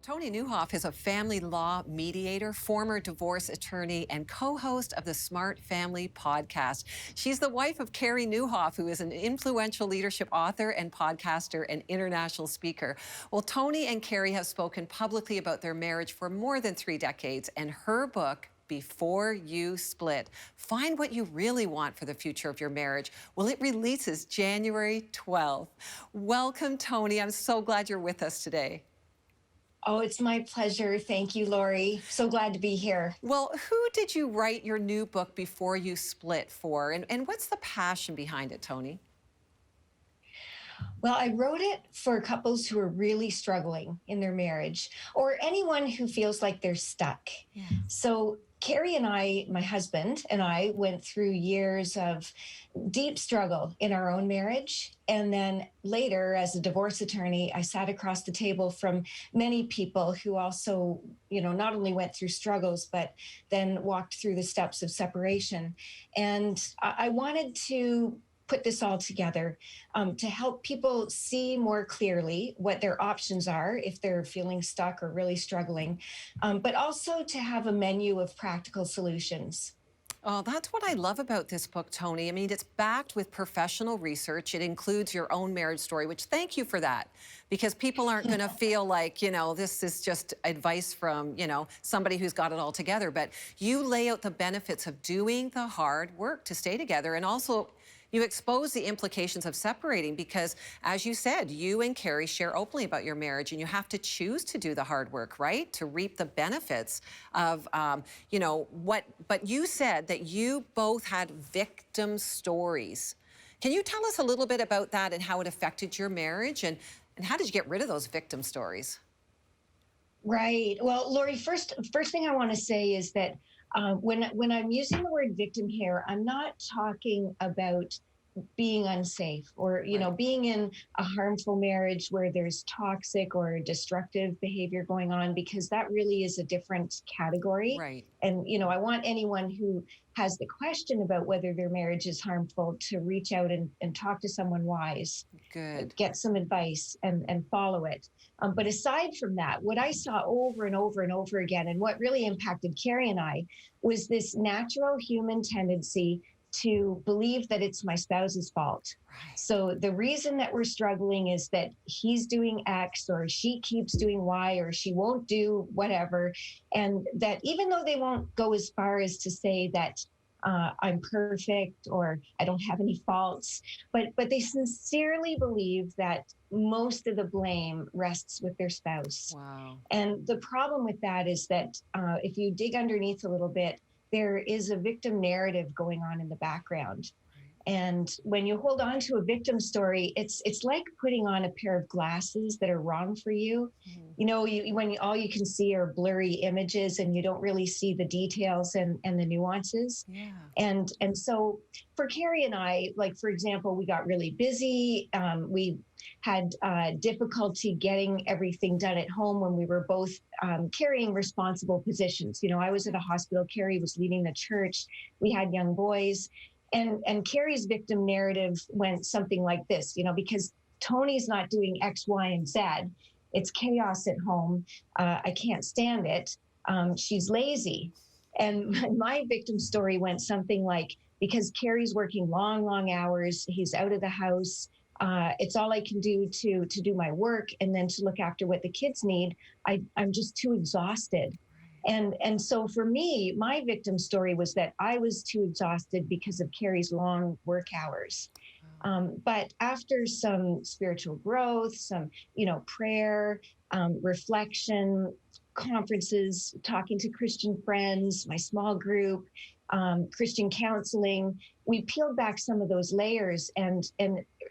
Toni Nieuwhof is a family law mediator, former divorce attorney, and co-host of the Smart Family podcast. She's the wife of Carrie Nieuwhof, who is an influential leadership author and podcaster and international speaker. Well, Toni and Carrie have spoken publicly about their marriage for more than 3 decades, and her book, Before You Split, Find What You Really Want for the Future of Your Marriage. Well, it releases January 12th. Welcome, Toni. I'm so glad you're with us today. Oh, it's my pleasure. Thank you, Lorie. So glad to be here. Well, who did you write your new book, Before You Split, for? And what's the passion behind it, Toni? Well, I wrote it for couples who are really struggling in their marriage or anyone who feels like they're stuck. Yeah. So Carrie and I, my husband and I, went through years of deep struggle in our own marriage. And then later, as a divorce attorney, I sat across the table from many people who also, not only went through struggles, but then walked through the steps of separation. And I wanted to put this all together to help people see more clearly what their options are if they're feeling stuck or really struggling, but also to have a menu of practical solutions. Oh, that's what I love about this book, Toni. I mean, it's backed with professional research. It includes your own marriage story, which thank you for that, because people aren't going to feel like, this is just advice from, somebody who's got it all together. But you lay out the benefits of doing the hard work to stay together, and also you expose the implications of separating because, as you said, you and Carrie share openly about your marriage, and you have to choose to do the hard work, right, to reap the benefits of, what. But you said that you both had victim stories. Can you tell us a little bit about that and how it affected your marriage, and how did you get rid of those victim stories? Right. Well, Lorie, first thing I want to say is that when I'm using the word victim here, I'm not talking about being unsafe or, Right. being in a harmful marriage where there's toxic or destructive behavior going on, because that really is a different category. Right. And, I want anyone who has the question about whether their marriage is harmful to reach out and talk to someone wise. Good. Get some advice and follow it. But aside from that, what I saw over and over and over again, and what really impacted Carrie and I, was this natural human tendency to believe that it's my spouse's fault. Right. So the reason that we're struggling is that he's doing X, or she keeps doing Y, or she won't do whatever. And that even though they won't go as far as to say that I'm perfect or I don't have any faults, but they sincerely believe that most of the blame rests with their spouse. Wow. And the problem with that is that if you dig underneath a little bit, there is a victim narrative going on in the background. And when you hold on to a victim story, it's like putting on a pair of glasses that are wrong for you. Mm-hmm. When all you can see are blurry images and you don't really see the details and the nuances. Yeah. And so for Carrie and I, like, for example, we got really busy. We had difficulty getting everything done at home when we were both carrying responsible positions. I was at a hospital. Carrie was leading the church. We had young boys. And Carrie's victim narrative went something like this, because Toni's not doing X, Y, and Z. It's chaos at home. I can't stand it. She's lazy. And my victim story went something like, because Carrie's working long, long hours, he's out of the house. It's all I can do to do my work and then to look after what the kids need. I'm just too exhausted. And so for me, my victim story was that I was too exhausted because of Carrie's long work hours. But after some spiritual growth, some, prayer, reflection, conferences, talking to Christian friends, my small group, Christian counseling, we peeled back some of those layers and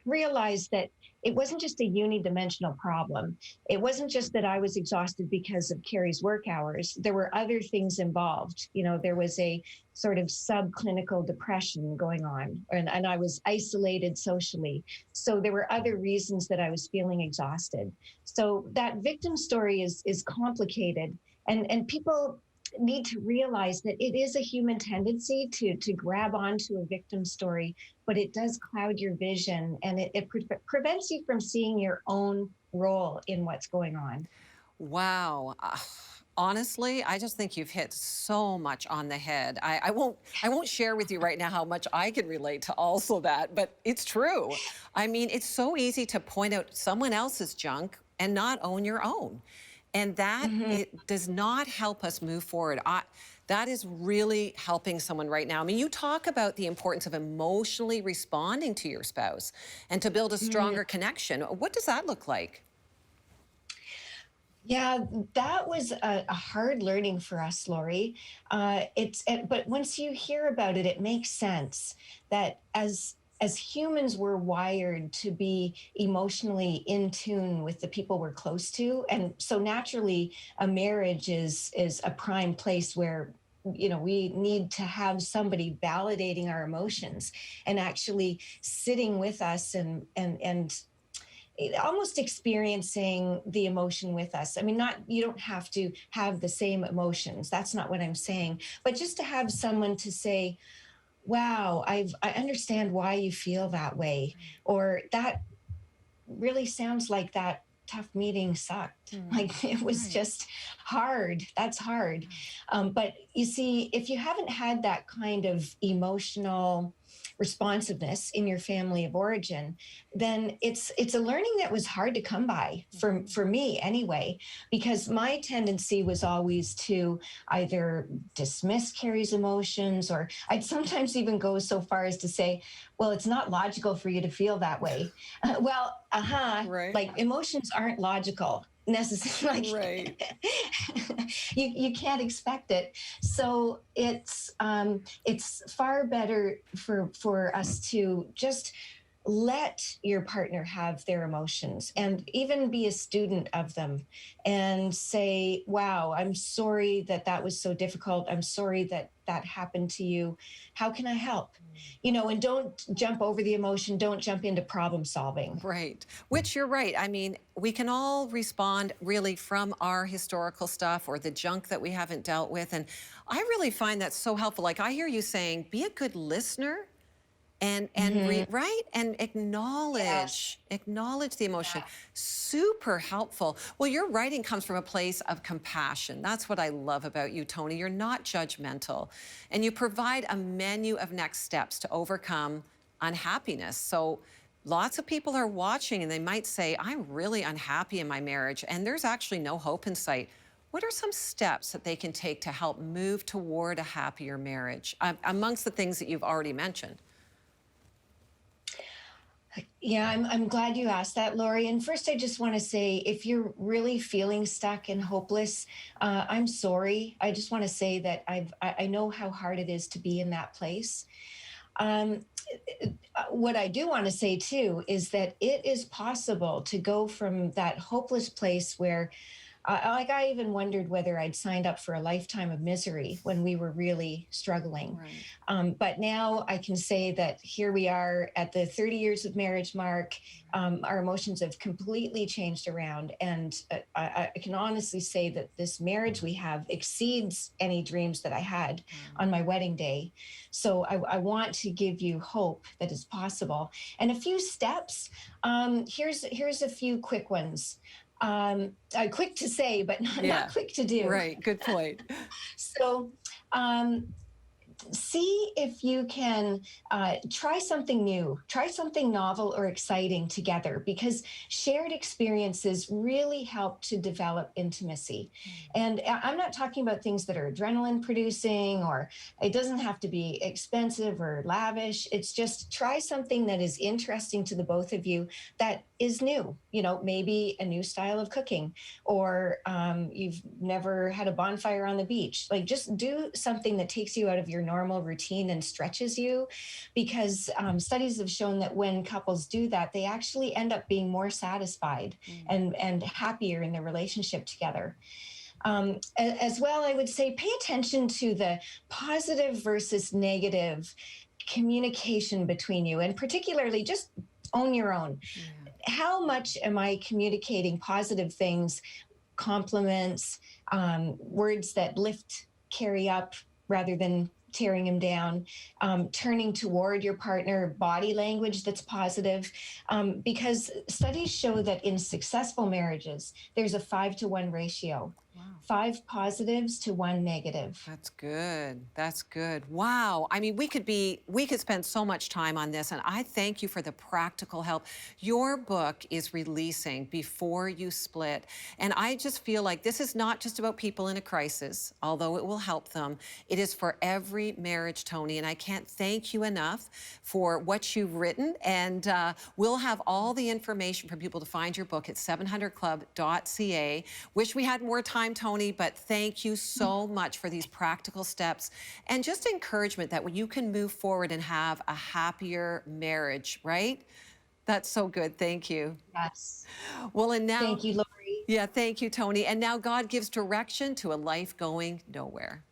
realized that it wasn't just a unidimensional problem. It wasn't just that I was exhausted because of Carrie's work hours. There were other things involved. There was a sort of subclinical depression going on, and I was isolated socially. So there were other reasons that I was feeling exhausted. So that victim story is complicated, and people need to realize that it is a human tendency to grab onto a victim story, but it does cloud your vision, and it prevents you from seeing your own role in what's going on. Wow. Honestly, I just think you've hit so much on the head. I won't share with you right now how much I can relate to also that, but it's true. I mean, it's so easy to point out someone else's junk and not own your own. And that Mhm. it does not help us move forward. That is really helping someone right now. I mean, you talk about the importance of emotionally responding to your spouse and to build a Mhm. stronger connection. What does that look like? Yeah, that was a hard learning for us, Lori. But once you hear about it, it makes sense that as humans, we're wired to be emotionally in tune with the people we're close to, and so naturally, a marriage is a prime place where we need to have somebody validating our emotions and actually sitting with us and almost experiencing the emotion with us. I mean, not you don't have to have the same emotions. That's not what I'm saying. But just to have someone to say, "Wow, I understand why you feel that way," or that really sounds like that tough meeting sucked. Mm, Like it was right. just hard. That's hard. But you see, if you haven't had that kind of emotional responsiveness in your family of origin, then it's a learning that was hard to come by for me anyway, because my tendency was always to either dismiss Carrie's emotions, or I'd sometimes even go so far as to say, well, it's not logical for you to feel that way. Right. Like emotions aren't logical necessarily. Right. Like you can't expect it. So it's far better for us to just let your partner have their emotions and even be a student of them and say, wow, I'm sorry that that was so difficult. I'm sorry that that happened to you. How can I help? And don't jump over the emotion. Don't jump into problem solving. Right. Which you're right. I mean, we can all respond really from our historical stuff or the junk that we haven't dealt with. And I really find that so helpful. Like I hear you saying, be a good listener Hmm. right and Yes. acknowledge the emotion. Yeah. Super helpful. Well, your writing comes from a place of compassion. That's what I love about you, Toni. You're not judgmental, and you provide a menu of next steps to overcome unhappiness. So lots of people are watching and they might say, I'm really unhappy in my marriage and there's actually no hope in sight. What are some steps that they can take to help move toward a happier marriage, amongst the things that you've already mentioned? Yeah, I'm glad you asked that, Lori. And first, I just want to say, if you're really feeling stuck and hopeless, I'm sorry. I just want to say that I know how hard it is to be in that place. Um, what I do want to say too is that it is possible to go from that hopeless place where like I even wondered whether I'd signed up for a lifetime of misery when we were really struggling. Right. But now I can say that here we are at the 30 years of marriage mark. Our emotions have completely changed around. And I can honestly say that this marriage we have exceeds any dreams that I had Wow. on my wedding day. So I want to give you hope that is possible. And a few steps. Here's a few quick ones. Quick to say, but not Yeah. quick to do. Right. Good point. So, um, see if you can try something new, try something novel or exciting together, because shared experiences really help to develop intimacy. And I'm not talking about things that are adrenaline producing, or it doesn't have to be expensive or lavish. It's just try something that is interesting to the both of you, that is new. Maybe a new style of cooking, or you've never had a bonfire on the beach. Like just do something that takes you out of your normal routine and stretches you, because studies have shown that when couples do that, they actually end up being more satisfied Mm. and happier in their relationship together. As well, I would say pay attention to the positive versus negative communication between you, and particularly just own your own. Yeah. How much am I communicating positive things, compliments, words that lift, carry up, rather than tearing him down, turning toward your partner, body language that's positive, because studies show that in successful marriages, there's a 5-to-1 ratio. Wow. 5 positives to 1 negative. That's good. That's good. Wow. I mean, we could spend so much time on this, and I thank you for the practical help. Your book is releasing Before You Split, and I just feel like this is not just about people in a crisis, although it will help them. It is for every marriage, Toni, and I can't thank you enough for what you've written, and we'll have all the information for people to find your book at 700club.ca. Wish we had more time, Toni, but thank you so much for these practical steps and just encouragement that you can move forward and have a happier marriage, right? That's so good. Thank you. Yes. Well, and now... Thank you, Lorie. Yeah, thank you, Toni. And now God gives direction to a life going nowhere.